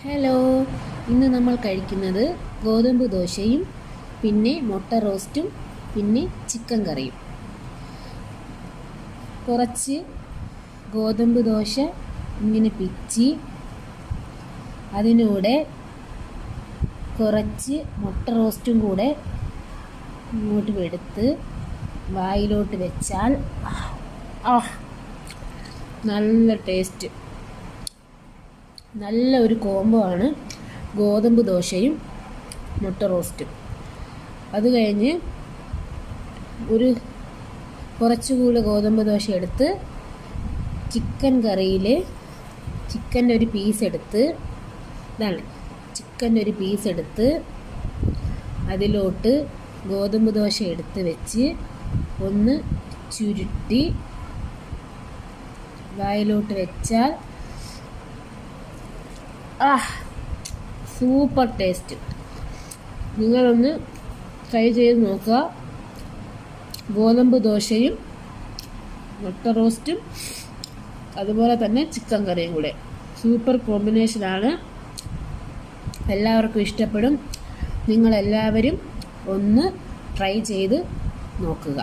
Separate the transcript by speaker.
Speaker 1: Hello, ഇന്ന് നമ്മൾ കഴിക്കുന്നത് ഗോതമ്പ് ദോശയും പിന്നെ മുട്ട റോസ്റ്റും പിന്നെ ചിക്കൻ കറിയും. കുറച്ച് ഗോതമ്പ് ദോശ ഇങ്ങനെ പിച്ചി അതിനൂടെ കുറച്ച് മുട്ട റോസ്റ്റും കൂടെ ഇങ്ങോട്ട് എടുത്ത് വായിലോട്ട് വെച്ചാൽ നല്ല ടേസ്റ്റ്. നല്ല ഒരു കോംബോ ആണ് ഗോതമ്പ് ദോശയും മുട്ട റോസ്റ്റും. അത് കഴിഞ്ഞ് കുറച്ചുകൂടി ഗോതമ്പ് ദോശ എടുത്ത് ചിക്കൻ കറിയിൽ ചിക്കൻ്റെ ഒരു പീസ് എടുത്ത് അതിലോട്ട് ഗോതമ്പ് ദോശ എടുത്ത് വെച്ച് ഒന്ന് ചുരുട്ടി വായിലോട്ട് വെച്ചാൽ സൂപ്പർ ടേസ്റ്റ്. നിങ്ങളൊന്ന് ട്രൈ ചെയ്ത് നോക്കുക. ഗോതമ്പ് ദോശയും മുട്ട റോസ്റ്റും അതുപോലെ തന്നെ ചിക്കൻ കറിയും കൂടെ സൂപ്പർ കോമ്പിനേഷനാണ്. എല്ലാവർക്കും ഇഷ്ടപ്പെടും. നിങ്ങളെല്ലാവരും ഒന്ന് ട്രൈ ചെയ്ത് നോക്കുക.